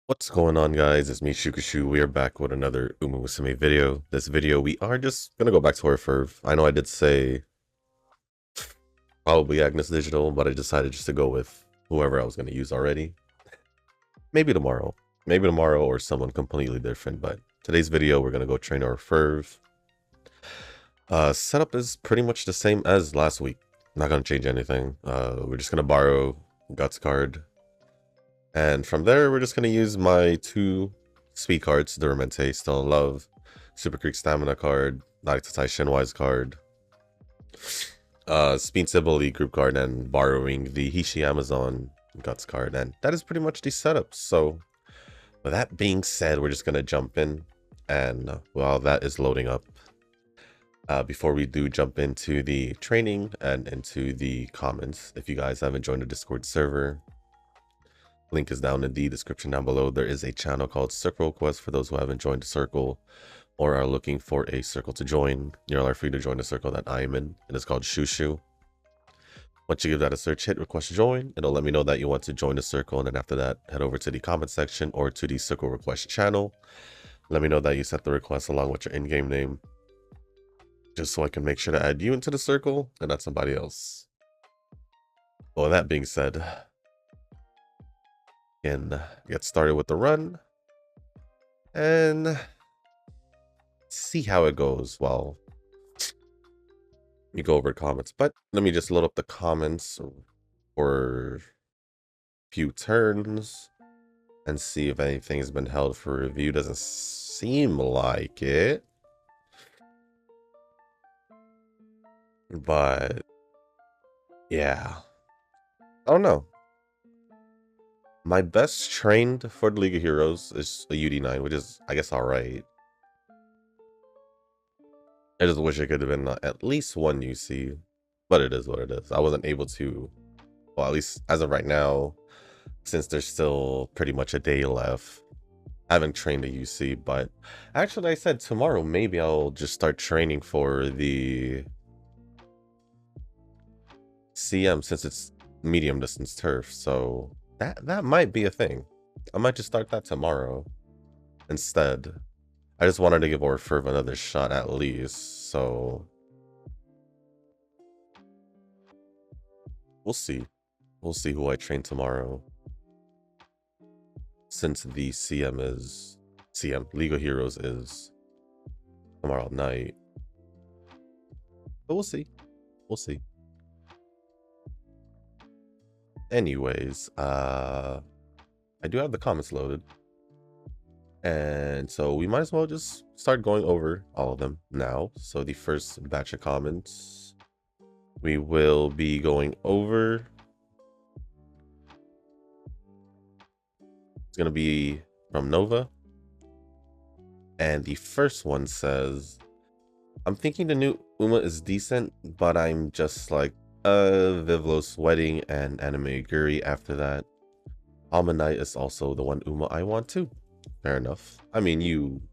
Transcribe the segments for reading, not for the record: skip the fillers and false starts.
What's going on, guys? It's me, Shukashu. We are back with another Musume video. This video, we are just gonna go back to Orfevre. I know I did say probably Agnes Digital, but I decided just to go with whoever I was gonna use already. Maybe tomorrow. Maybe tomorrow or someone completely different, but today's video, we're gonna go train Orfevre. Setup is pretty much the same as last week. Not gonna change anything. We're just gonna borrow Guts card. And from there, we're just going to use my 2 speed cards, Duramente, Still in Love, Super Creek Stamina card, Nagtatai Shinwise card, Speed Sibyl group card, and borrowing the Hishi Amazon Guts card. And that is pretty much the setup. So with that being said, we're just going to jump in. And while that is loading up, before we do jump into the training and into the comments, if you guys haven't joined the Discord server, link is down in the description down below. There is a channel called Circle Quest for those who haven't joined the circle or are looking for a circle to join. You all are free to join the circle that I am in. It is called Shushu. Once you give that a search, hit request to join. It'll let me know that you want to join the circle, and then after that, head over to the comment section or to the circle request channel. Let me know that you sent the request along with your in-game name, just so I can make sure to add you into the circle and not somebody else. Well, that being said, and get started with the run and see how it goes while you go over comments. But let me just load up the comments for a few turns and see if anything has been held for review. Doesn't seem like it, but yeah, I don't know. My best trained for the League of Heroes is a UD9, which is, I guess, alright. I just wish it could have been at least 1 UC, but it is what it is. I wasn't able to, well, at least as of right now, since there's still pretty much a day left, I haven't trained a UC, but actually I said tomorrow, maybe I'll just start training for the CM since it's medium distance turf, so that might be a thing. I might just start that tomorrow instead. I just wanted to give Orfevre another shot at least, so we'll see. We'll see who I train tomorrow, since the CM League of Heroes is tomorrow night. But we'll see. We'll see. Anyways, I do have the comments loaded, and so we might as well just start going over all of them now. So the first batch of comments we will be going over, it's gonna be from Nova, and the first one says, I'm thinking the new Uma is decent, but I'm just like Vivlos Wedding and Anime Guri after that. Alma Knight is also the one Uma I want too. Fair enough. I mean,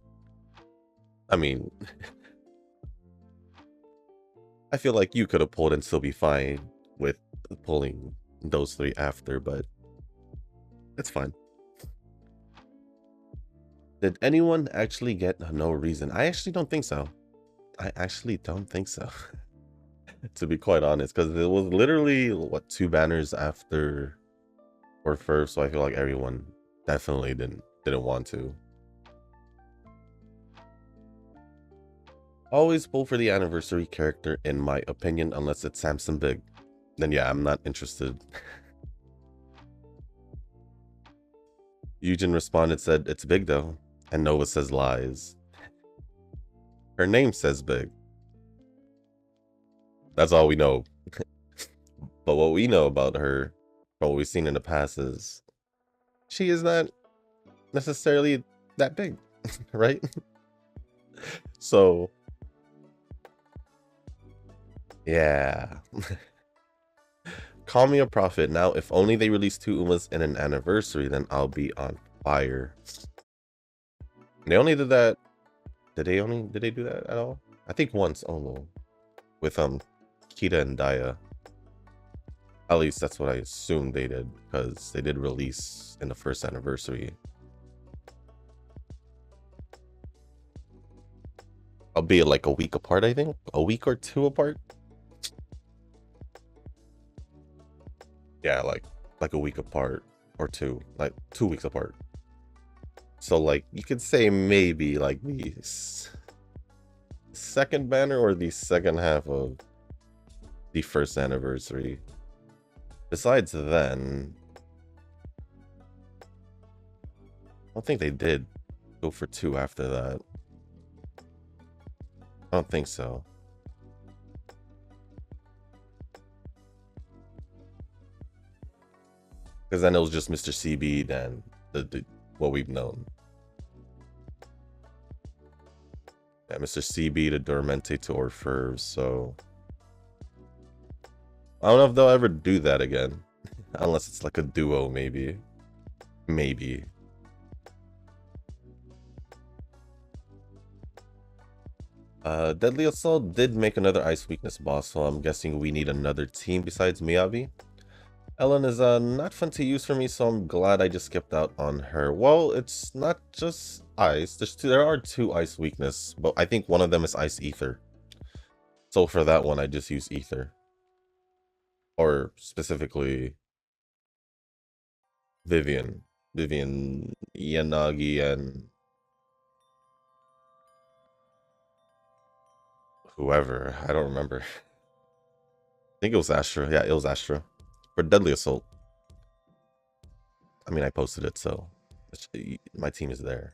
I feel like you could have pulled and still be fine with pulling those 3 after, but it's fine. Did anyone actually get no reason? I actually don't think so. To be quite honest, because it was literally what 2 banners after Orfevre, so I feel like everyone definitely didn't want to. Always pull for the anniversary character in my opinion, unless it's Samson Big. Then yeah, I'm not interested. Eugen responded, said it's big though, and Nova says lies. Her name says big. That's all we know. But what we know about her, from what we've seen in the past, is she is not necessarily that big, right? So yeah. Call me a prophet. Now, if only they release 2 Umas in an anniversary, then I'll be on fire. They only did that. Did they do that at all? I think once only with Kita and Daya. At least that's what I assumed they did, because they did release in the first anniversary. Albeit like a week apart, I think. A week or two apart. Yeah, like a week apart or two. Like 2 weeks apart. So like you could say maybe like the second banner or the second half of the first anniversary. Besides then, I don't think they did go for 2 after that. I don't think so. Because then it was just Mr. CB, then the what we've known. Yeah, Mr. CB to Dormente to Orfevre, so I don't know if they'll ever do that again. Unless it's like a duo, maybe. Maybe. Deadly Assault did make another Ice Weakness boss, so I'm guessing we need another team besides Miyabi. Ellen is not fun to use for me, so I'm glad I just skipped out on her. Well, it's not just ice. There are 2 ice weakness, but I think one of them is ice ether. So for that one, I just use ether. Or specifically Vivian, Yanagi, and whoever. I don't remember. I think it was Astra. Yeah, it was Astra. For Deadly Assault. I mean, I posted it, so my team is there.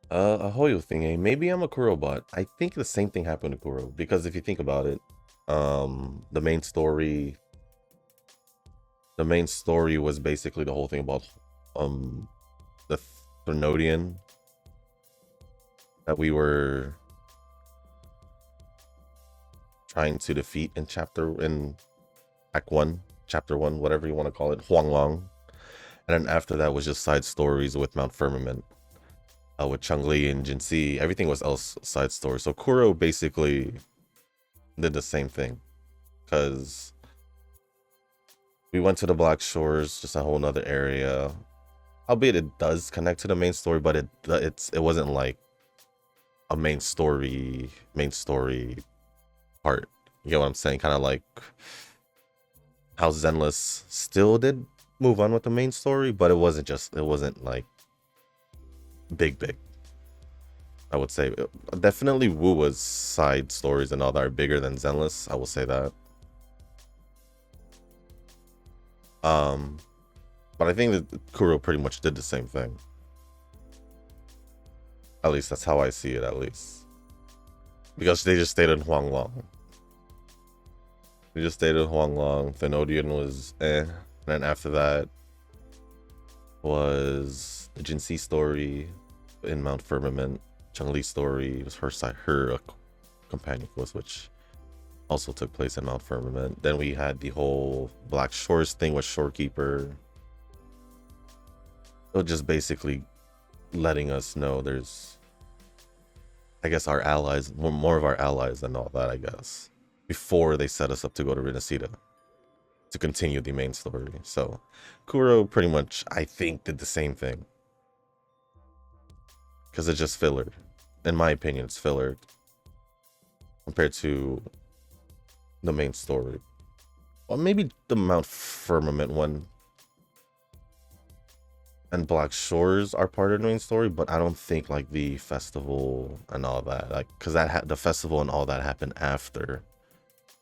A Hoyo thing, eh? Maybe I'm a Kuro bot. I think the same thing happened to Kuro, because if you think about it, the main story was basically the whole thing about the Thrnodian that we were trying to defeat in Act 1, Chapter 1, whatever you want to call it, Huanglong. And then after that was just side stories with Mount Firmament, with Chun-Li and Jinxi. Everything was else side story. So Kuro basically did the same thing, because we went to the Black Shores, just a whole nother area. Albeit it does connect to the main story, but it wasn't like a main story part. You get what I'm saying? Kind of like how Zenless still did move on with the main story, but it wasn't like big. I would say definitely Wuwa's side stories and all that are bigger than Zenless. I will say that. But I think that Kuro pretty much did the same thing. At least that's how I see it, at least. Because they just stayed in Huanglong. Thenodian was eh. And then after that was the Jinxi story in Mount Firmament. Chun-Li story was her companion quest, which also took place in Mount Firmament. Then we had the whole Black Shores thing with Shorekeeper. So just basically letting us know there's, I guess, our allies, more of our allies and all that, I guess, before they set us up to go to Rinasida to continue the main story. So Kuro pretty much, I think, did the same thing, because it's just filler. In my opinion, it's filler compared to the main story. Well, maybe the Mount Firmament one and Black Shores are part of the main story, but I don't think like the festival and all that, like, because the festival and all that happened after.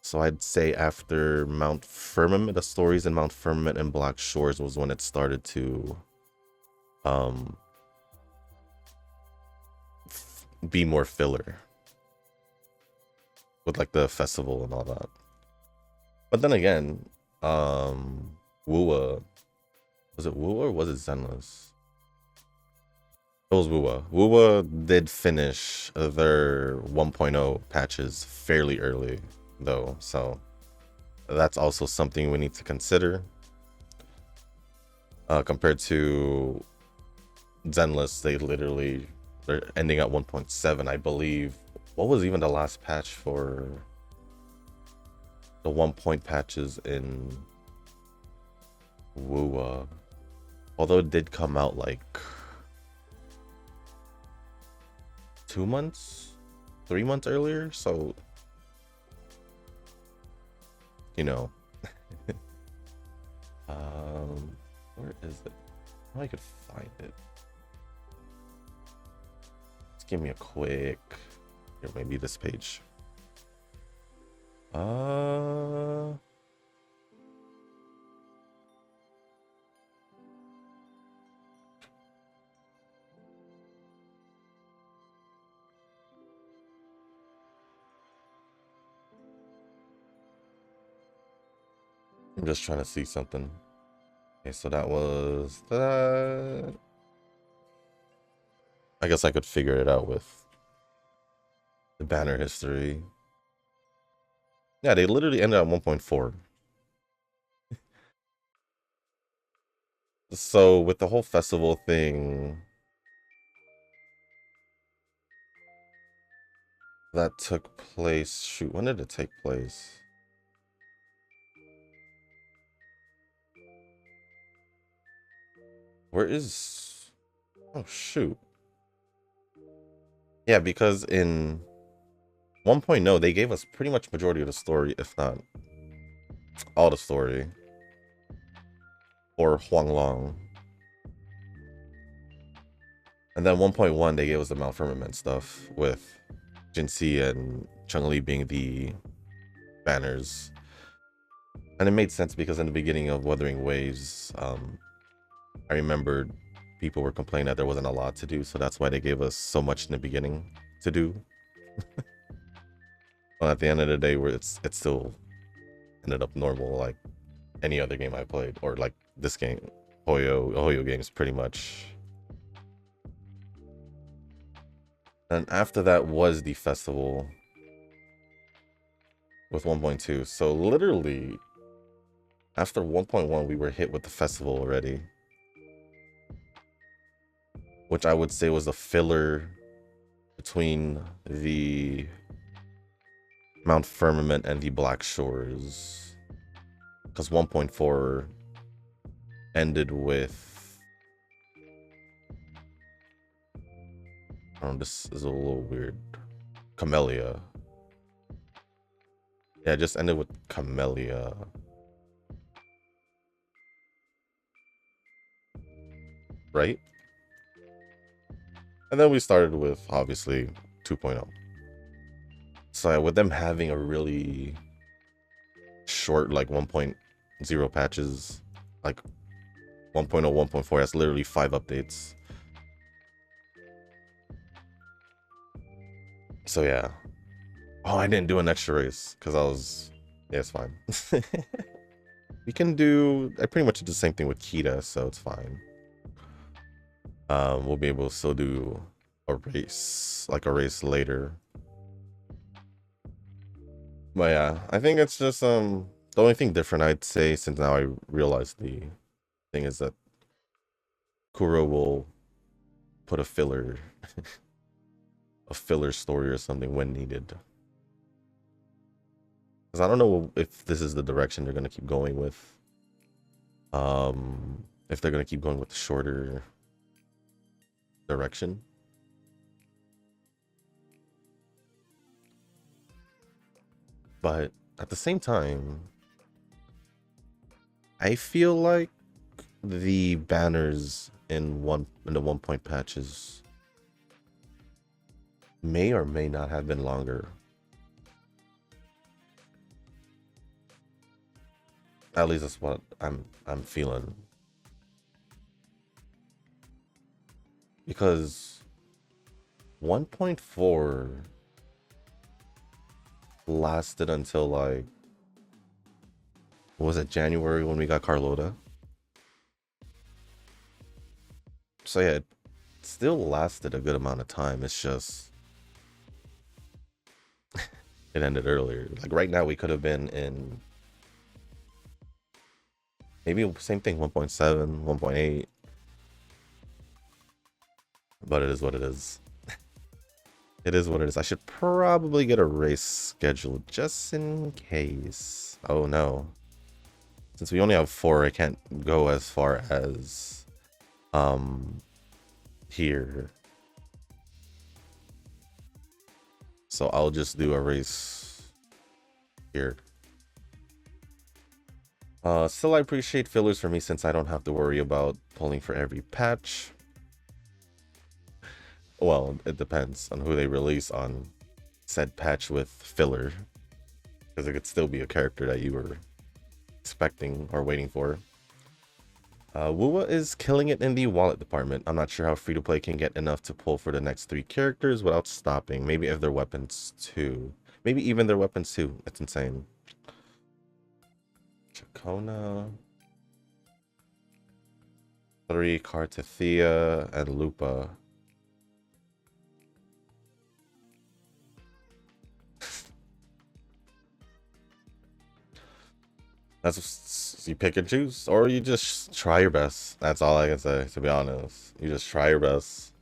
So I'd say after Mount Firmament, the stories in Mount Firmament and Black Shores was when it started to be more filler with like the festival and all that. But then again, Wuwa, was it Wuwa or was it Zenless? It was Wuwa. Wuwa did finish their 1.0 patches fairly early, though, so that's also something we need to consider. Compared to Zenless, they're ending at 1.7, I believe. What was even the last patch for the 1 point patches in WUA? Although it did come out like 2 months, 3 months earlier, so you know. Where is it? Oh, I could find it. Just give me a quick. Here, maybe this page. I'm just trying to see something. Okay, so that was that. I guess I could figure it out with the banner history. Yeah, they literally ended at 1.4. So with the whole festival thing that took place, shoot, when did it take place? Where is... Oh, shoot. Yeah, because in 1.0, they gave us pretty much majority of the story, if not all the story. Or Huanglong. And then 1.1, they gave us the Malfirmament stuff with Jinxi and Chun-Li being the banners. And it made sense because in the beginning of Wuthering Waves, I remembered people were complaining that there wasn't a lot to do, so that's why they gave us so much in the beginning to do. Well, at the end of the day, where it still ended up normal, like any other game I played, or like this game, Hoyo games, pretty much. And after that was the festival with 1.2. So literally, after 1.1, we were hit with the festival already, which I would say was a filler between the Mount Firmament and the Black Shores, because 1.4 ended with, this is a little weird, Camellia. Yeah, it just ended with Camellia. Right? And then we started with, obviously, 2.0. So with them having a really short, like 1.0 patches, like 1.0, 1.4, that's literally 5 updates. So yeah. Oh, I didn't do an extra race because I was, yeah, it's fine. We can do, I pretty much did the same thing with Kita, so it's fine. We'll be able to still do a race, like a race later. But yeah, I think it's just the only thing different I'd say, since now I realize the thing, is that Kuro will put a filler story or something when needed. Because I don't know if this is the direction they're gonna keep going with. If they're gonna keep going with the shorter direction. But at the same time, I feel like the banners in the 1 point patches may or may not have been longer. At least that's what I'm feeling. Because 1.4 lasted until like, what was it, January, when we got Carlota? So yeah, it still lasted a good amount of time. It's just it ended earlier. Like right now we could have been in Maybe same thing, 1.7, 1.8. But it is what it is. It is what it is. I should probably get a race scheduled just in case. Oh no. Since we only have 4, I can't go as far as here. So I'll just do a race here. Still, I appreciate fillers for me since I don't have to worry about pulling for every patch. Well, it depends on who they release on said patch with filler, because it could still be a character that you were expecting or waiting for. Wuwa is killing it in the wallet department. I'm not sure how free-to-play can get enough to pull for the next 3 characters without stopping. Maybe if their weapons too. Maybe even their weapons too. That's insane. Chacona. 3 Cartithia and Lupa. That's you pick and choose, or you just try your best. That's all I can say, to be honest. You just try your best.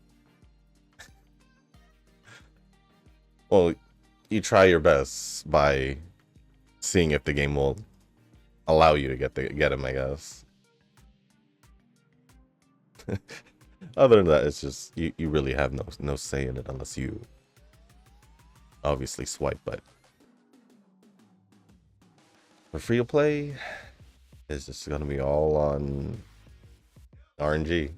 Well, you try your best by seeing if the game will allow you to get him, I guess. Other than that, it's just you really have no say in it unless you obviously swipe. But for free to play, it's just gonna be all on RNG.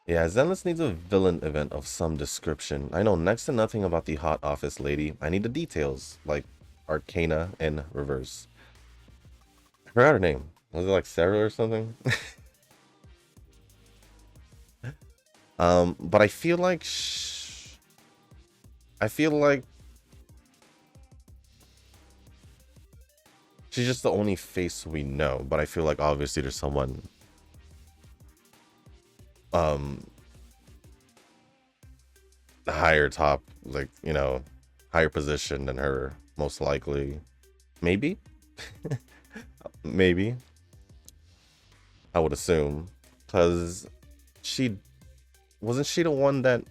Yeah, Zenless needs a villain event of some description. I know next to nothing about the hot office lady. I need the details, like Arcana in reverse. I forgot her name. Was it like Sarah or something? But I feel like she's just the only face we know. But I feel like obviously there's someone higher top, like, you know, higher position than her, most likely. Maybe. Maybe, I would assume, because wasn't she the one that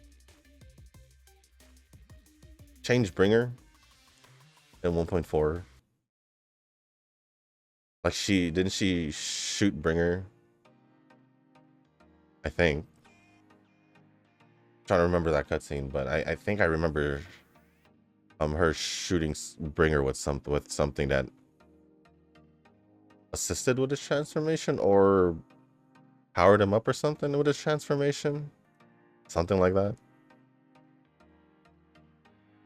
changed Bringer in 1.4? Like, didn't she shoot Bringer? I think. I'm trying to remember that cutscene, but I think I remember her shooting Bringer with something that assisted with his transformation or powered him up or something with his transformation, something like that.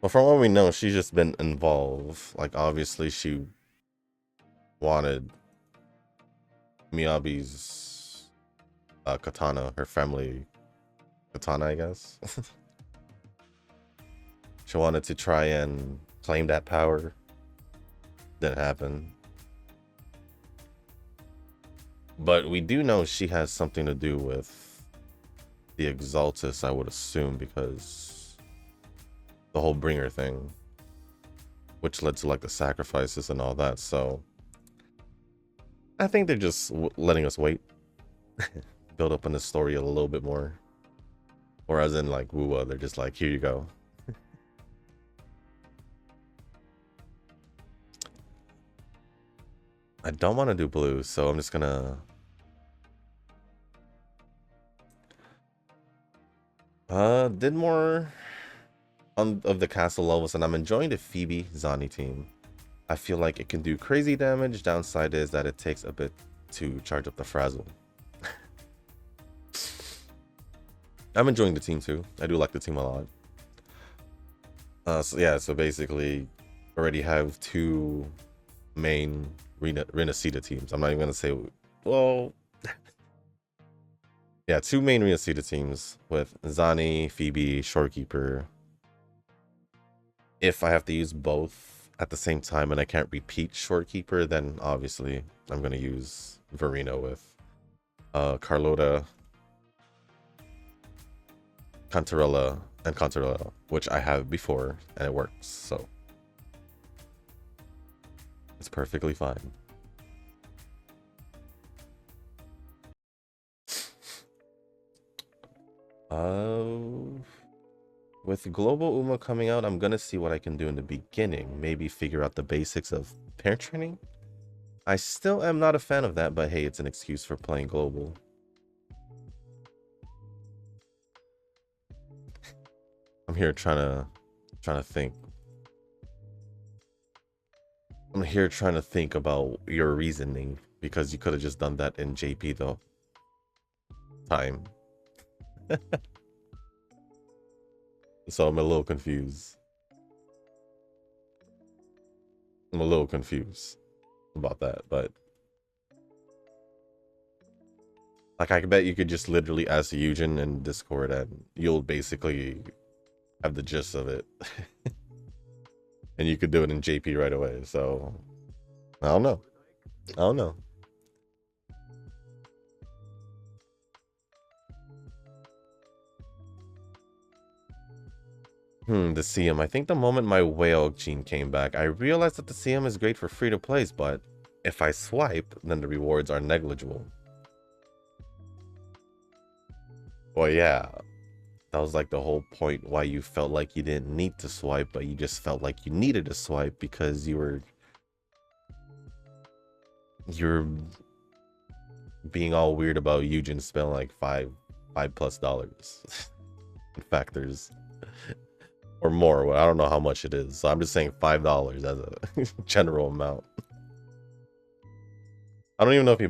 But from what we know, she's just been involved. Like, obviously she wanted Miyabi's katana, her family katana, I guess. She wanted to try and claim that power. Didn't happen. But we do know she has something to do with the Exaltus, I would assume, because the whole Bringer thing, which led to like the sacrifices and all that. So I think they're just letting us wait, build up on the story a little bit more. Or as in like Wuwa, they're just like, here you go. I don't want to do blue, so I'm just gonna did more of the castle levels, and I'm enjoying the Phoebe Zani team. I feel like it can do crazy damage. Downside is that it takes a bit to charge up the frazzle. I'm enjoying the team too. I do like the team a lot. So yeah, so basically already have 2 main Renacida teams. I'm not even gonna say, well, yeah, 2 main Renacida teams with Zani, Phoebe, Shorekeeper. If I have to use both at the same time and I can't repeat Shorekeeper, then obviously I'm gonna use Verino with Carlota, Cantarella, and Cantarella, which I have before and it works. So It's perfectly fine. With Global Uma coming out, I'm gonna see what I can do in the beginning. Maybe figure out the basics of pair training. I still am not a fan of that, but hey, it's an excuse for playing Global. I'm here trying to think. I'm here trying to think about your reasoning, because you could have just done that in JP though. Time. So I'm a little confused. I'm a little confused about that, but like I bet you could just literally ask Eugen in Discord and you'll basically have the gist of it. And you could do it in JP right away. So I don't know. I don't know. The CM. I think the moment my whale gene came back, I realized that the CM is great for free-to-plays, but if I swipe, then the rewards are negligible. Well, yeah. That was like the whole point why you felt like you didn't need to swipe, but you just felt like you needed to swipe because you're being all weird about Eugen spending like $5+ in factors. Or more. I don't know how much it is. So I'm just saying $5 as a general amount. I don't even know if he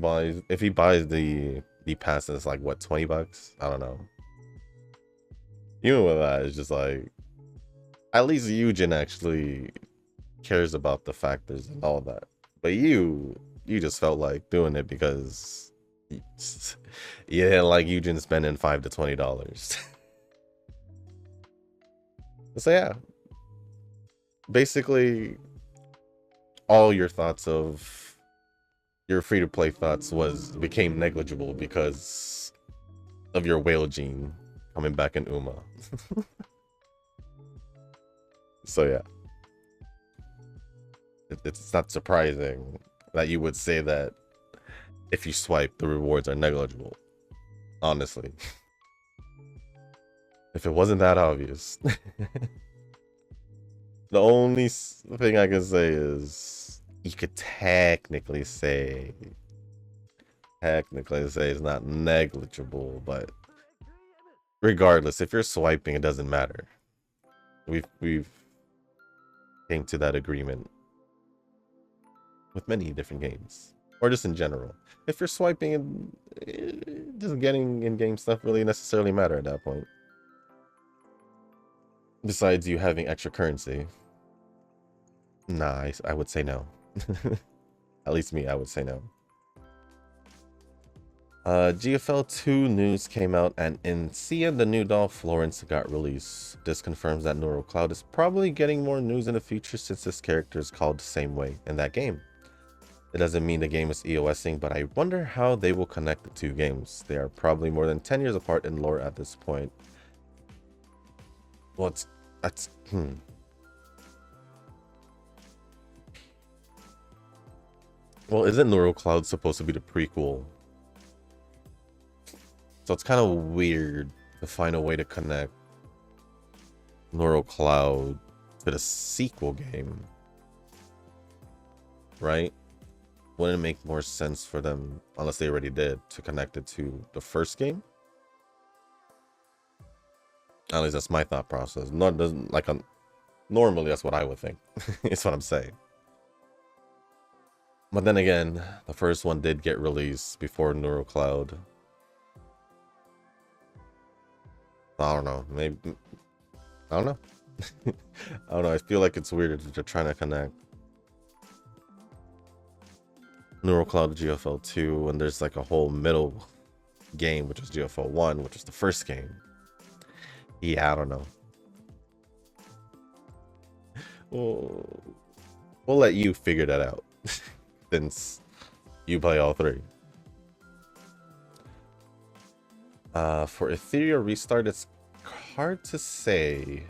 buys the pass, it's like what, $20? I don't know. Even with that, it's just like at least Eugen actually cares about the factors and all that. But you just felt like doing it because you didn't like Eugen spending $5 to $20. So yeah, basically all your thoughts of your free-to-play thoughts became negligible because of your whale gene coming back in Uma. So yeah, it's not surprising that you would say that if you swipe, the rewards are negligible. Honestly. If it wasn't that obvious. The only thing I can say is you could technically say it's not negligible, but regardless, if you're swiping, it doesn't matter. We've came to that agreement with many different games, or just in general. If you're swiping, just getting in-game stuff really necessarily matter at that point. Besides you having extra currency. Nah, I would say no. At least me, I would say no. GFL 2 news came out, and in CN, the new doll Florence got released. This confirms that NeuroCloud is probably getting more news in the future since this character is called the same way in that game. It doesn't mean the game is EOSing, but I wonder how they will connect the two games. They are probably more than 10 years apart in lore at this point. Well, Well, isn't NeuroCloud supposed to be the prequel? So it's kind of weird to find a way to connect NeuroCloud to the sequel game, right? Wouldn't it make more sense for them, unless they already did, to connect it to the first game? At least that's my thought process. Normally that's what I would think. It's what I'm saying. But then again, the first one did get released before NeuroCloud. I don't know. Maybe I don't know. I don't know. I feel like it's weird that they're trying to connect NeuroCloud to GFL 2, and there's like a whole middle game, which is GFL 1, which is the first game. Yeah, I don't know. We'll let you figure that out since you play all three. For Ethereal Restart, it's hard to say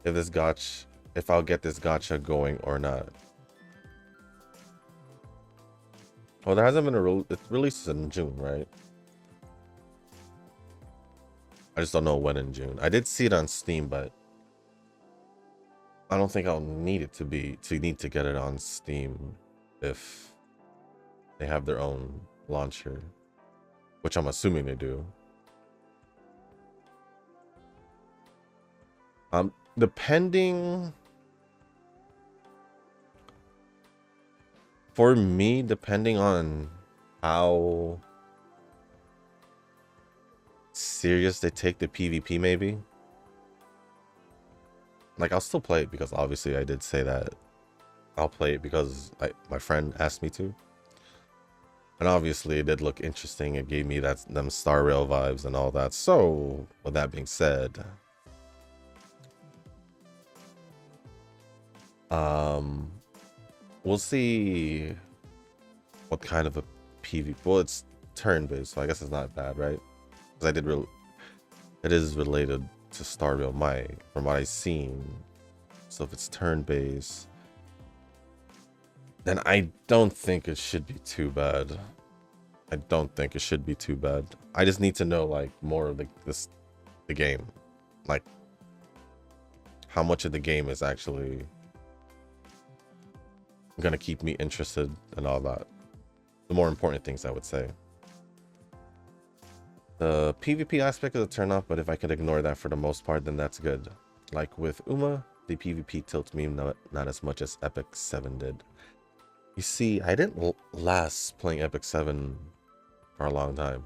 if I'll get this gacha going or not. Well, there hasn't been a it's released in June, right? I just don't know when in June. I did see it on Steam, but I don't think I'll need it to need to get it on Steam if they have their own launcher, which I'm assuming they do. Depending for me, depending on how serious they take the PvP, maybe. Like, I'll still play it because obviously I did say that I'll play it because my friend asked me to. And obviously it did look interesting. It gave me them Star Rail vibes and all that. So, with that being said, we'll see what kind of a PvP. Well, it's turn-based, so I guess it's not bad, right? Because it is related to Star Rail, from what I've seen. So if it's turn-based, then I don't think it should be too bad. I don't think it should be too bad. I just need to know like more of the game, like how much of the game is actually gonna keep me interested and all that. The more important things, I would say. The PvP aspect is a turn off, but if I could ignore that for the most part, then that's good. Like with Uma, the PvP tilts me not as much as Epic 7 did. You see, I didn't last playing Epic 7 for a long time,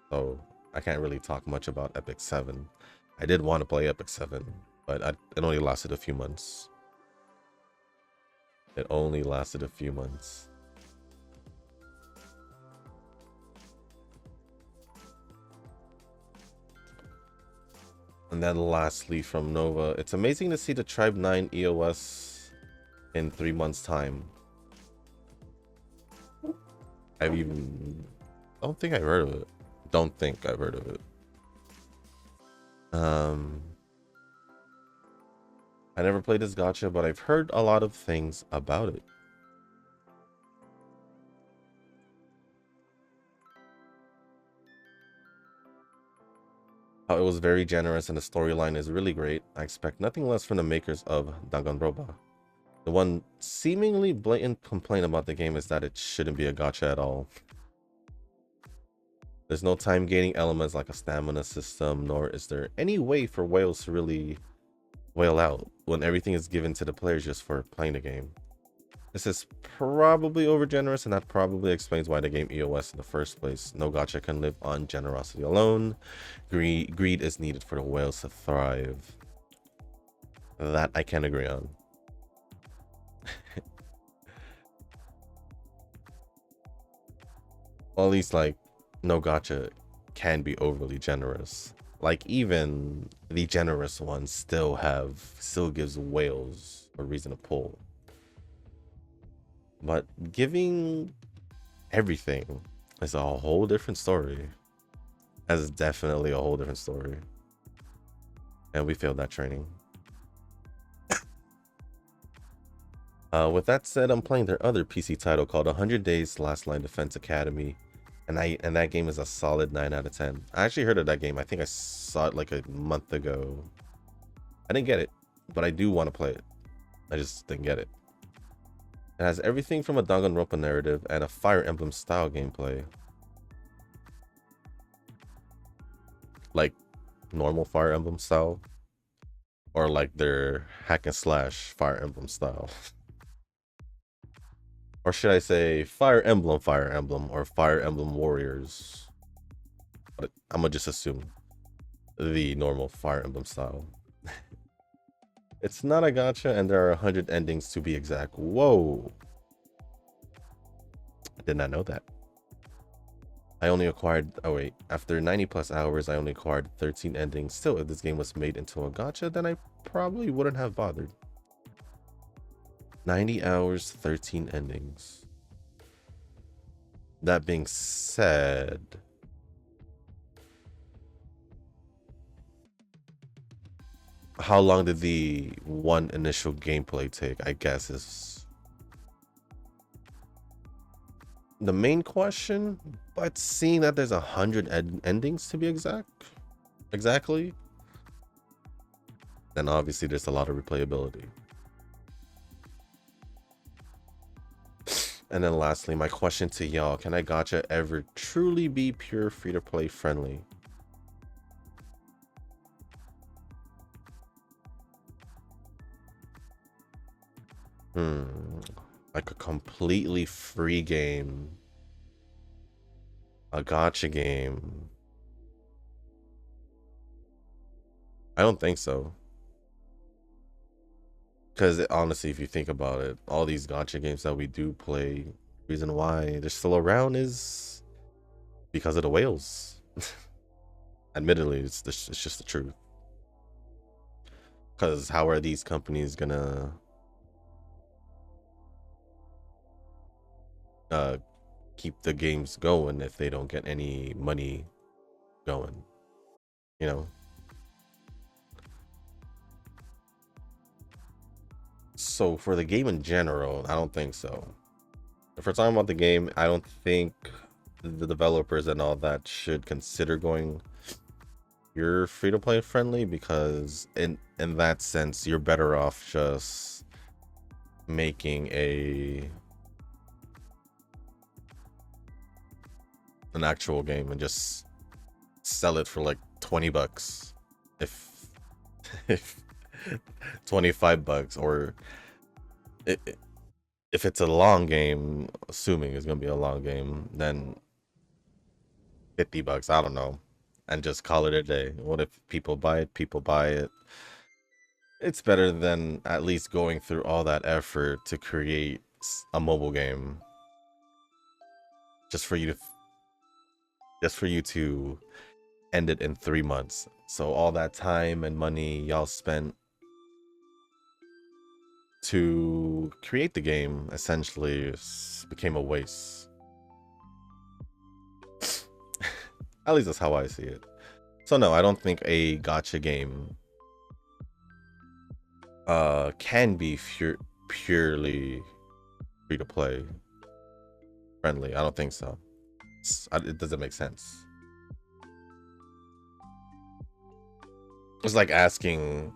so I can't really talk much about Epic 7. I did want to play Epic 7, but it only lasted a few months. It only lasted a few months. And then lastly from Nova, it's amazing to see the Tribe 9 EOS in 3 months time. I don't think I've heard of it. Don't think I've heard of it. I never played this gacha, but I've heard a lot of things about it. How it was very generous and the storyline is really great. I expect nothing less from the makers of Danganronpa. The one seemingly blatant complaint about the game is that it shouldn't be a gacha at all. There's no time gaining elements like a stamina system, nor is there any way for whales to really whale out when everything is given to the players just for playing the game. This is probably over generous, and that probably explains why the game EOS in the first place. No gacha can live on generosity alone. Greed is needed for the whales to thrive. That I can agree on. Well, at least like no gacha can be overly generous. Like even the generous ones still gives whales a reason to pull. But giving everything is a whole different story. That is definitely a whole different story. And we failed that training. With that said, I'm playing their other PC title called 100 Days Last Line Defense Academy. And that game is a solid 9 out of 10. I actually heard of that game. I think I saw it like a month ago. I didn't get it, but I do want to play it. I just didn't get it. It has everything from a Danganronpa narrative and a Fire Emblem style gameplay. Like normal Fire Emblem style. Or like their hack and slash Fire Emblem style. Or should I say Fire Emblem, or Fire Emblem Warriors. But I'm gonna just assume the normal Fire Emblem style. It's not a gacha, and there are 100 endings to be exact. Whoa. I did not know that. I only acquired, after 90 plus hours, I only acquired 13 endings. Still, if this game was made into a gacha, then I probably wouldn't have bothered. 90 hours, 13 endings. That being said, how long did the one initial gameplay take? I guess is the main question, but seeing that there's 100 endings to be exactly, then obviously there's a lot of replayability. And then lastly, my question to y'all, can a gacha ever truly be pure free-to-play friendly? Like a completely free game. A gacha game. I don't think so. Because honestly, if you think about it, all these gacha games that we do play, reason why they're still around is because of the whales. Admittedly, it's just the truth. Because how are these companies gonna keep the games going if they don't get any money going? You know? So for the game in general, I don't think so. If we're talking about the game, I don't think the developers and all that should consider going you're free-to-play friendly, because in that sense you're better off just making an actual game and just sell it for like 20 bucks, if if 25 bucks, or if it's a long game, assuming it's gonna be a long game, then 50 bucks, I don't know, and just call it a day. What if people buy it? People buy it. It's better than at least going through all that effort to create a mobile game just for you to end it in 3 months. So all that time and money y'all spent to create the game essentially became a waste. At least that's how I see it. So no, I don't think a gacha game can be purely free to play friendly. I don't think so. It doesn't make sense. It's like asking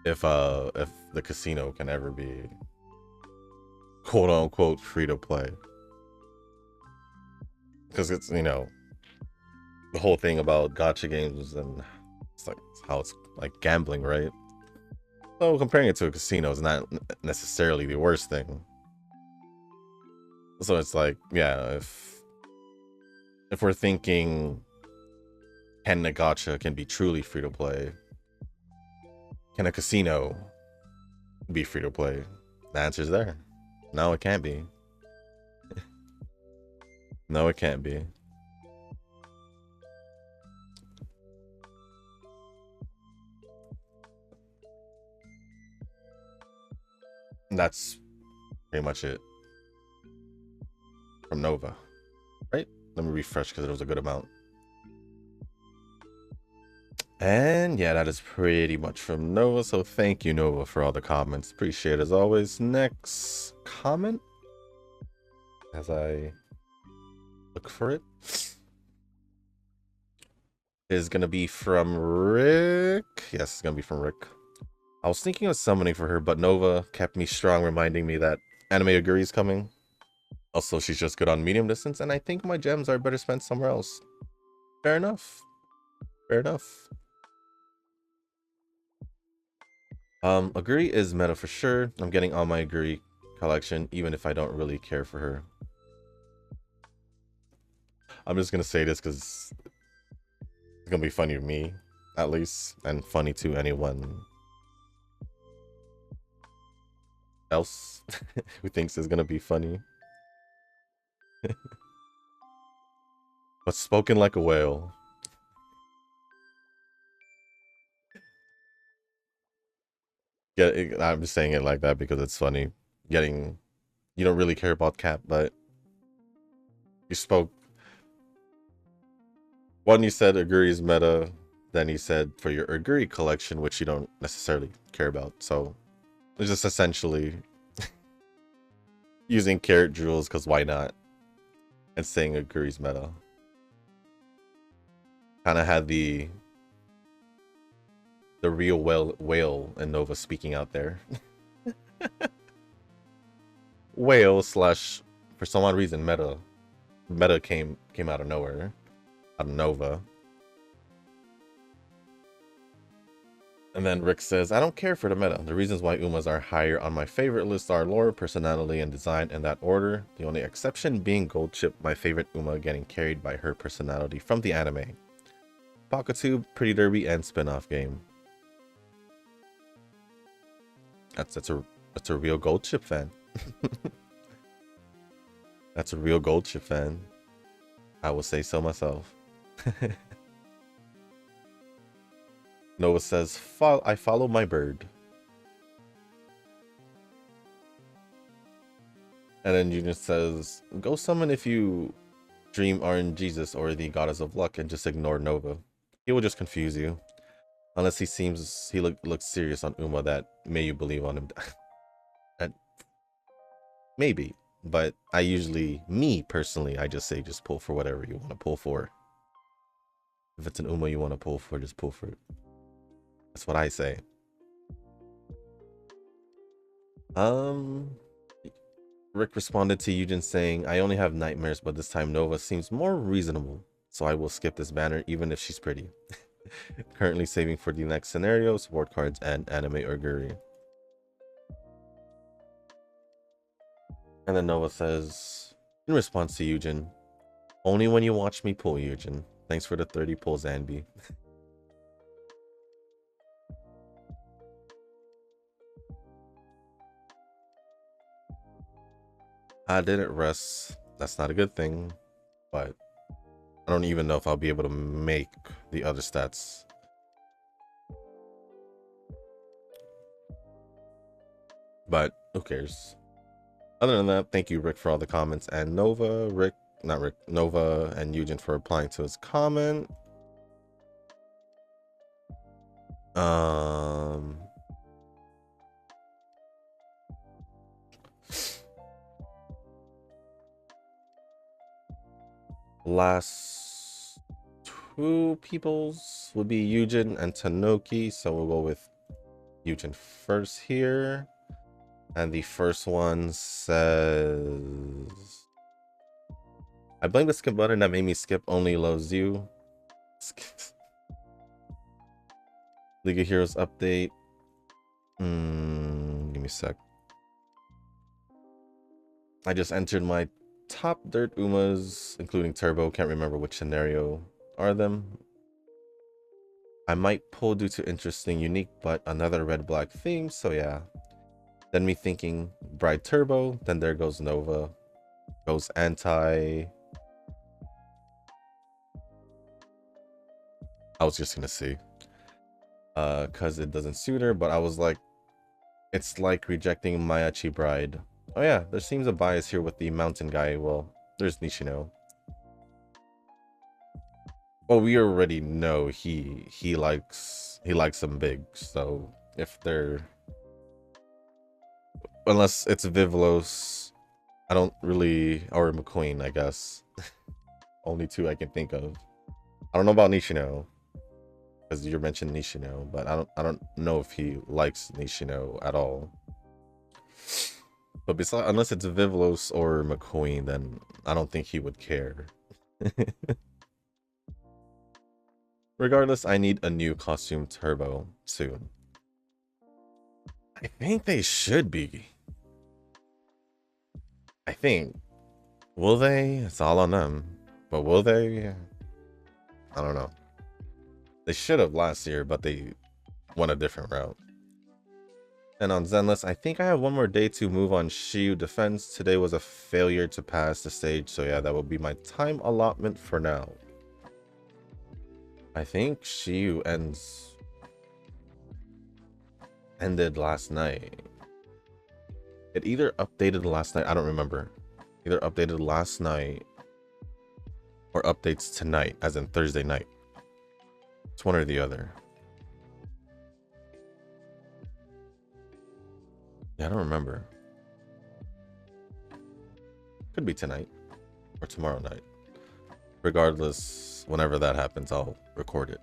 if the casino can ever be quote unquote free to play, because it's, you know, the whole thing about gacha games and it's like how it's like gambling, right? So comparing it to a casino is not necessarily the worst thing. So it's like, yeah, if we're thinking can a gacha can be truly free to play, can a casino be free to play? The answer's there. No, it can't be. No, it can't be. That's pretty much it from Nova, right? Let me refresh because it was a good amount. And yeah, that is pretty much from Nova. So thank you, Nova, for all the comments. Appreciate it as always. Next comment, as I look for it, is going to be from Rick. Yes, it's going to be from Rick. I was thinking of summoning for her, but Nova kept me strong, reminding me that anime Aguri is coming. Also, she's just good on medium distance, and I think my gems are better spent somewhere else. Fair enough. Fair enough. Aguri is meta for sure. I'm getting all my Aguri collection, even if I don't really care for her. I'm just gonna say this because it's gonna be funny to me, at least, and funny to anyone else who thinks it's gonna be funny. But spoken like a whale. Yeah, I'm just saying it like that because it's funny. You don't really care about Cap, but you spoke. One, you said Aguri's meta, then you said for your Aguri collection, which you don't necessarily care about. So it's just essentially Using carrot jewels, because why not? And saying agrees meta. Kind of had the real whale and Nova speaking out there. Whale slash, for some odd reason, meta came out of nowhere, out of Nova. And then Rick says, I don't care for the meta. The reasons why Umas are higher on my favorite list are lore, personality, and design in that order. The only exception being Gold Chip, my favorite Uma getting carried by her personality from the anime. Pocketube, Pretty Derby, and spin-off game. That's a real Gold Chip fan. That's a real Gold Chip fan. I will say so myself. Nova says, I follow my bird. And then Junior says, go summon if you dream Arn Jesus or the Goddess of Luck and just ignore Nova. He will just confuse you. Unless he looks serious on Uma, that may you believe on him. And maybe. But I usually, me personally, I just say just pull for whatever you want to pull for. If it's an Uma you want to pull for, just pull for it. That's what I say. Rick responded to Eugen saying, I only have nightmares, but this time Nova seems more reasonable. So I will skip this banner even if she's pretty. Currently saving for the next scenario, support cards, and anime Urguri. And then Nova says, in response to Eugen, only when you watch me pull, Eugen. Thanks for the 30 pulls, Anby. I didn't rest. That's not a good thing, but I don't even know if I'll be able to make the other stats. But who cares? Other than that, thank you, Rick, for all the comments, and Nova, Nova and Eugen for replying to his comment. Last two peoples would be Eugen and Tanoki, so we'll go with Eugen first here. And the first one says, I blame the skip button that made me skip only loves you. League of Heroes update. Give me a sec. I just entered my top dirt Umas, including Turbo. Can't remember which scenario are them. I might pull due to interesting, unique, but another red-black theme. So yeah. Then me thinking Bride Turbo. Then there goes Nova. Goes anti. I was just gonna see. Cause it doesn't suit her, but I was like, it's like rejecting Mayachi Bride. Oh yeah, there seems a bias here with the mountain guy. Well, there's Nishino. Well, we already know he likes them big. So if they're, unless it's Vivlos, I don't really, or McQueen, I guess. Only two I can think of. I don't know about Nishino, because you mentioned Nishino, but I don't know if he likes Nishino at all. But besides, unless it's Vivlos or McQueen, then I don't think he would care. Regardless, I need a new costume Turbo soon. I think they should be. I think. Will they? It's all on them. But will they? I don't know. They should have last year, but they went a different route. And on Zenless, I think I have one more day to move on Shiyu Defense. Today was a failure to pass the stage, so yeah, that will be my time allotment for now. I think Shiyu ended last night. It either updated last night, I don't remember. Either updated last night or updates tonight, as in Thursday night. It's one or the other. Yeah, I don't remember. Could be tonight or tomorrow night. Regardless, whenever that happens, I'll record it.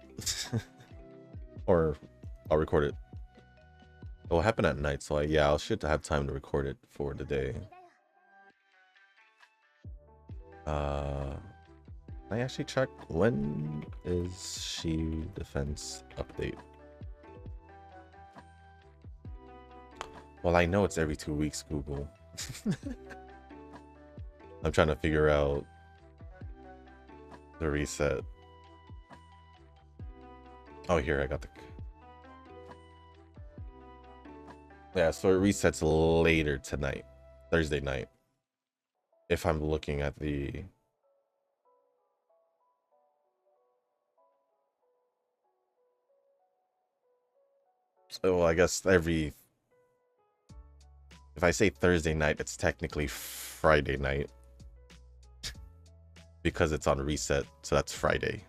Or I'll record it. It will happen at night, so yeah, I should have time to record it for the day. Can I actually check when is she defense update? Well, I know it's every 2 weeks, Google. I'm trying to figure out the reset. Oh, here, I got the... Yeah, so it resets later tonight, Thursday night. If I'm looking at the... Oh, I guess every... If I say Thursday night, it's technically Friday night. Because it's on reset, so that's Friday.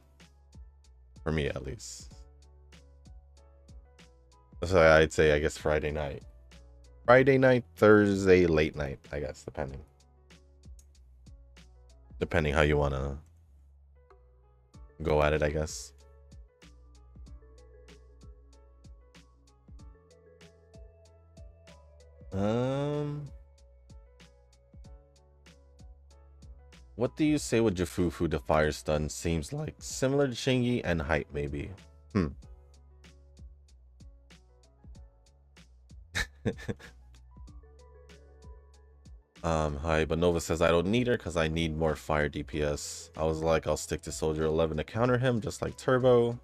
For me, at least. So I'd say, I guess, Friday night. Friday night, Thursday, late night, I guess, depending. Depending how you want to go at it, I guess. What do you say with Jafufu, the fire stun? Seems like similar to Shingi and height, maybe. Hi, but Nova says I don't need her because I need more fire DPS. I was like, I'll stick to Soldier 11 to counter him, just like Turbo.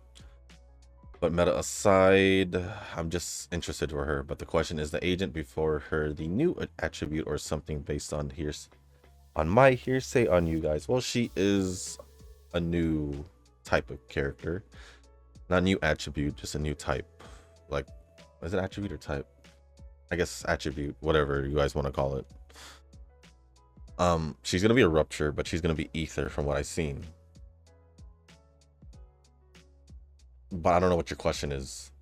But meta aside, I'm just interested for her. But the question is the agent before her the new attribute or something based on my hearsay on you guys. Well, she is a new type of character. Not new attribute, just a new type. Like, is it attribute or type? I guess attribute, whatever you guys want to call it. She's gonna be a rupture, but she's gonna be ether from what I've seen. But I don't know what your question is.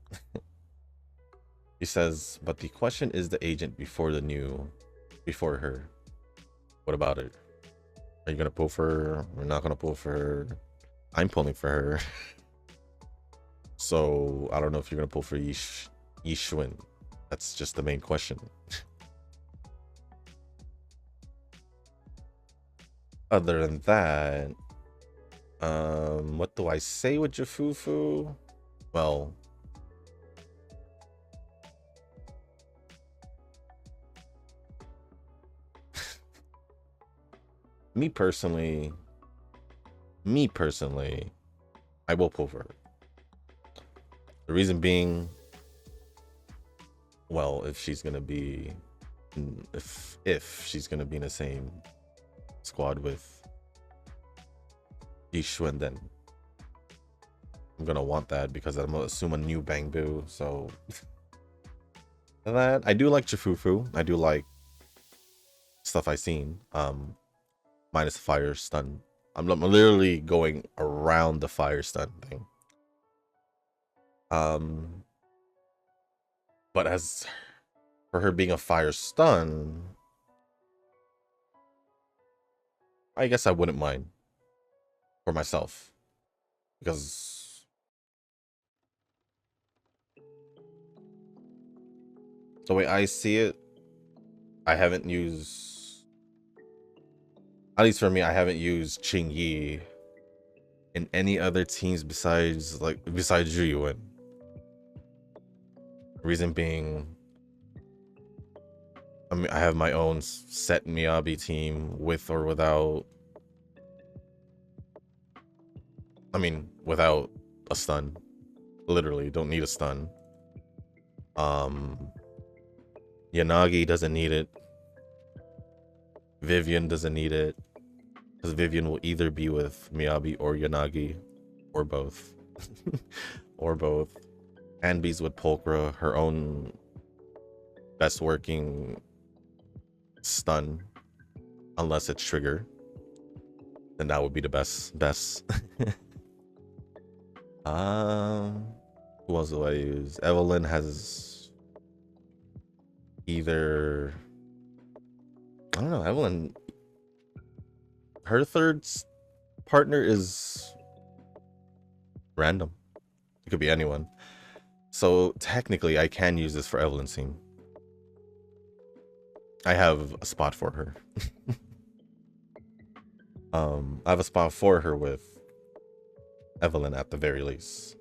He says, but the question is the agent before her. What about it? Are you gonna pull for her? We're not gonna pull for her. I'm pulling for her. So I don't know if you're gonna pull for Yishun. That's just the main question. Other than that, what do I say with Jafufu? Well, me personally, I will pull for her. The reason being, well, if she's gonna be in the same squad with Yishun, then I'm gonna want that because I'm gonna assume a new Bangbu. So that I do like Jafufu. I do like stuff I've seen. Minus fire stun. I'm literally going around the fire stun thing. But as for her being a fire stun, I guess I wouldn't mind for myself, because the way I see it, I haven't used, at least for me, I haven't used Qingyi in any other teams besides Zhuyuan. Reason being, I mean, I have my own set Miyabi team with or without, I mean, without a stun. Literally, don't need a stun. Yanagi doesn't need it. Vivian doesn't need it, because Vivian will either be with Miyabi or Yanagi, or both. Or both. Anbi's with Pulchra, her own best working stun, unless it's trigger, then that would be the best. Who else do I use? Evelyn has either, I don't know, Evelyn her partner is random. It could be anyone. So technically, I can use this for Evelyn's team. I have a spot for her. I have a spot for her with Evelyn at the very least.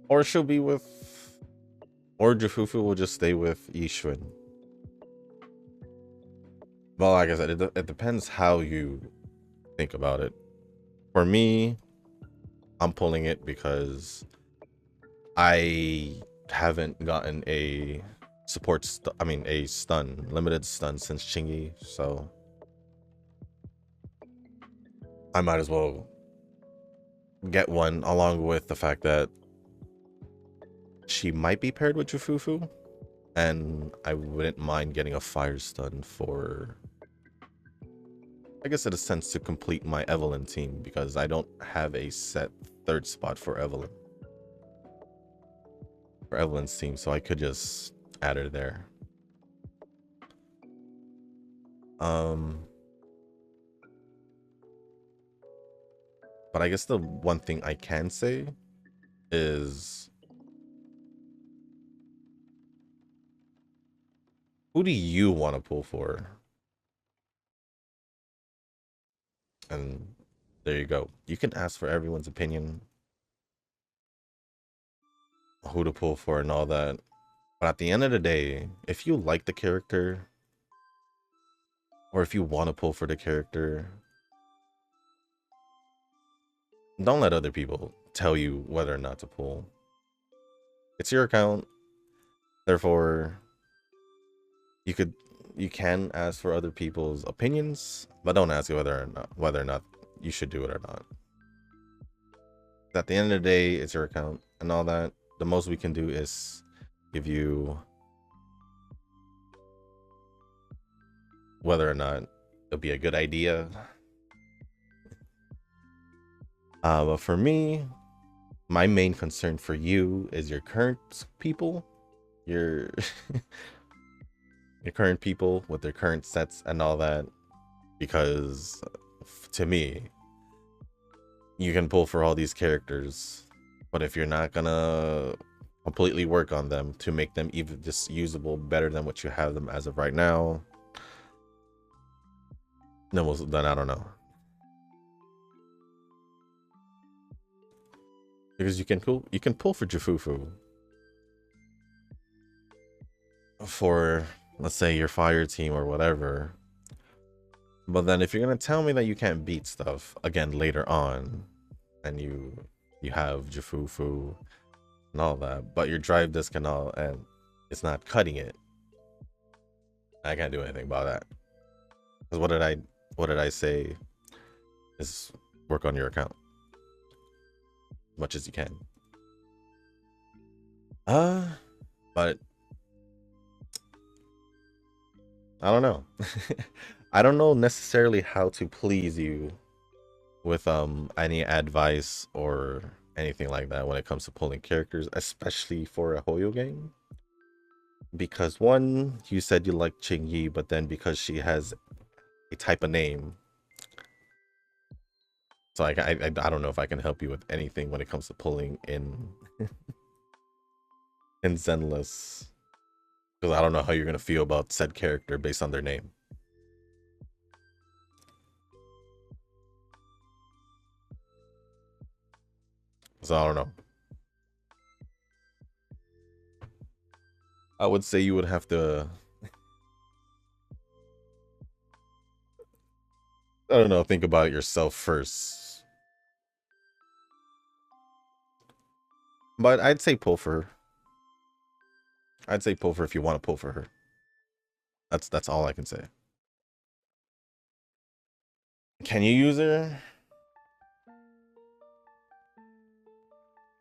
Or she'll be with... Or Jufufu will just stay with Yishun. Well, like I said, it depends how you think about it. For me, I'm pulling it because I haven't gotten a limited stun since Chingy, so I might as well get one, along with the fact that she might be paired with Jufufu, and I wouldn't mind getting a fire stun for, I guess in a sense, to complete my Evelyn team, because I don't have a set third spot for Evelyn's team, so I could just add her there. But I guess the one thing I can say is, who do you want to pull for? And there you go. You can ask for everyone's opinion, who to pull for and all that. But at the end of the day, if you like the character, or if you want to pull for the character, don't let other people tell you whether or not to pull. It's your account. Therefore, you can ask for other people's opinions, but don't ask whether or not you should do it or not. At the end of the day, it's your account and all that. The most we can do is give you whether or not it'll be a good idea. But for me, my main concern for you is your current people, your current people with their current sets and all that, because to me, you can pull for all these characters, but if you're not gonna completely work on them to make them even just usable better than what you have them as of right now, then I don't know. Because you can pull for Jufufu for, let's say, your fire team or whatever. But then if you're gonna tell me that you can't beat stuff again later on, and you have Jufufu and all that, but your drive disc and all, and it's not cutting it, I can't do anything about that. Because what did I say is work on your account as much as you can. But I don't know. I don't know necessarily how to please you with any advice or anything like that when it comes to pulling characters, especially for a Hoyo game. Because one, you said you like Ching Yi, but then because she has a type of name, so I don't know if I can help you with anything when it comes to pulling in in Zenless, because I don't know how you're gonna feel about said character based on their name. So I don't know. I would say you would have to, I don't know, think about it yourself first. But I'd say pull for her. I'd say pull for her if you want to pull for her. That's all I can say. Can you use her?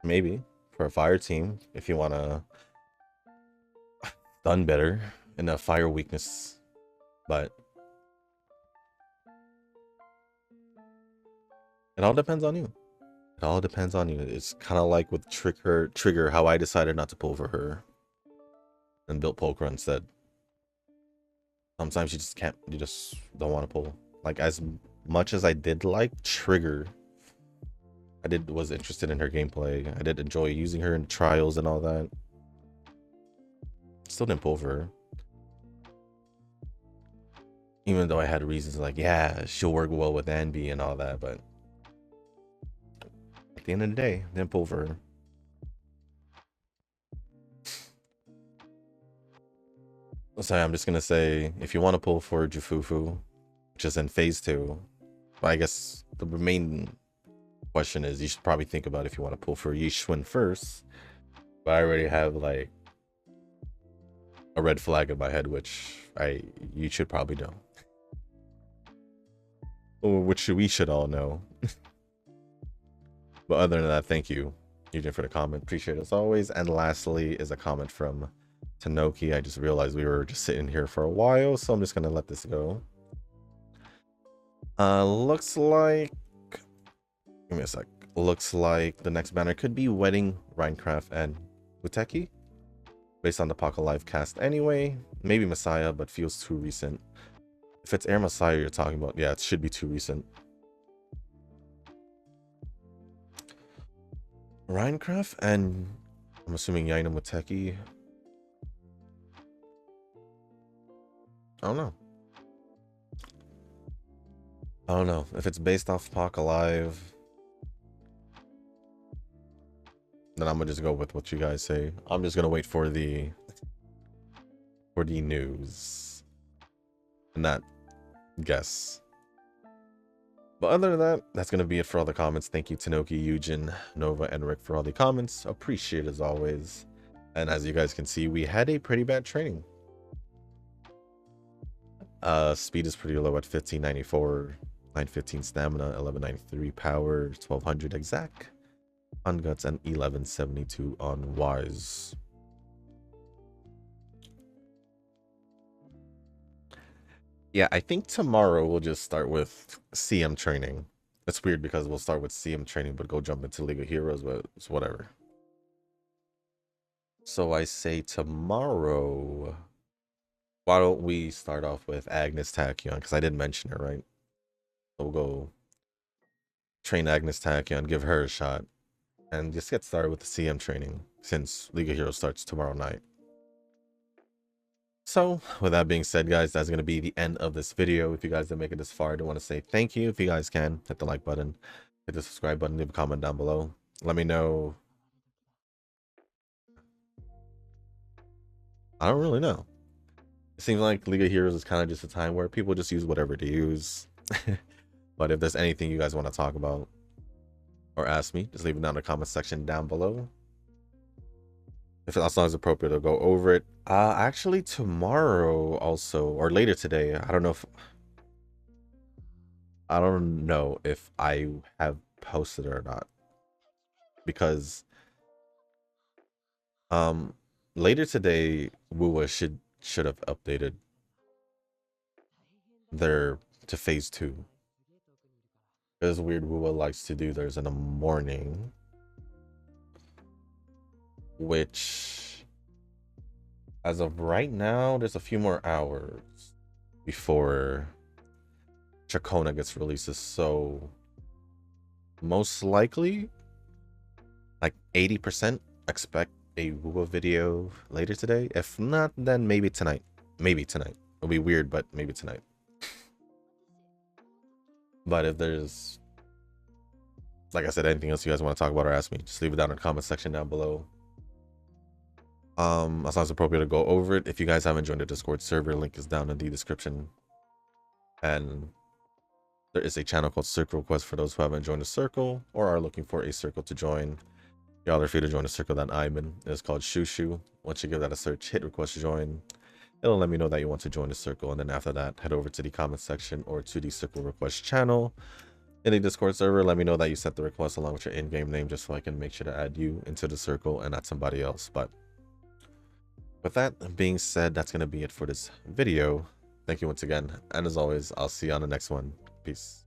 Maybe for a fire team if you want to stun better in a fire weakness, but it all depends on you. It all depends on you. It's kind of like with Trigger, how I decided not to pull for her and built Pulcra instead. Sometimes you just can't, you just don't want to pull. Like, as much as I did like Trigger, was interested in her gameplay. I did enjoy using her in trials and all that. Still didn't pull for her. Even though I had reasons like, yeah, she'll work well with Anby and all that, but at the end of the day, didn't pull for her. So I'm just gonna say, if you want to pull for Jufufu, which is in phase 2, but I guess the main question is you should probably think about if you want to pull for Yishun first. But I already have like a red flag in my head, which you should probably know. Or which we should all know. But other than that, thank you, Eugene, for the comment. Appreciate it as always. And lastly is a comment from Tanoki. I just realized we were just sitting here for a while, so I'm just gonna let this go. Looks like, give me a sec. Looks like the next banner could be Wedding, Rhinecraft, and Muteki, based on the Pocket Live cast anyway. Maybe Messiah, but feels too recent. If it's Air Messiah you're talking about, yeah, it should be too recent. Rhinecraft and I'm assuming Yaina Muteki. I don't know. I don't know. If it's based off Pocket Live, then I'm gonna just go with what you guys say. I'm just gonna wait for the news and not guess. But other than that, that's gonna be it for all the comments. Thank you, Tanoki, Eugen, Nova, and Rick for all the comments. Appreciate it as always. And as you guys can see, we had a pretty bad training. Speed is pretty low at 1594, 915 stamina, 1193 power, 1200 exact on guts, and 1172 on wise. Yeah, I think tomorrow we'll just start with CM training. It's weird because we'll start with CM training but go jump into League of Heroes, but it's whatever. So I say tomorrow, why don't we start off with Agnes Tachyon, because I didn't mention her, right? So we'll go train Agnes Tachyon, give her a shot, and just get started with the CM training since League of Heroes starts tomorrow night. So with that being said, guys, that's going to be the end of this video. If you guys didn't make it this far, I do want to say thank you. If you guys can, hit the like button, hit the subscribe button, leave a comment down below. Let me know. I don't really know. It seems like League of Heroes is kind of just a time where people just use whatever to use. But if there's anything you guys want to talk about or ask me, just leave it down in the comment section down below. If as long as appropriate, I'll go over it. Actually tomorrow also, or later today, I don't know if I have posted it or not, because later today WUA should have updated their to phase 2. It's weird, WUA likes to do theirs in the morning, which as of right now there's a few more hours before Chacona gets releases, so most likely like 80% expect a WUA video later today. If not, then maybe tonight. It'll be weird, but maybe tonight. But if there's, like I said, anything else you guys want to talk about or ask me, just leave it down in the comment section down below. As long as appropriate to go over it. If you guys haven't joined the Discord server, link is down in the description. And there is a channel called Circle Request for those who haven't joined the circle or are looking for a circle to join. Y'all are free to join the circle that I'm in. It's called Shushu. Once you give that a search, hit request to join. It'll let me know that you want to join the circle, and then after that, head over to the comment section or to the circle request channel in the Discord server. Let me know that you sent the request along with your in-game name, just so I can make sure to add you into the circle and not somebody else. But with that being said, that's going to be it for this video. Thank you once again, and as always, I'll see you on the next one. Peace.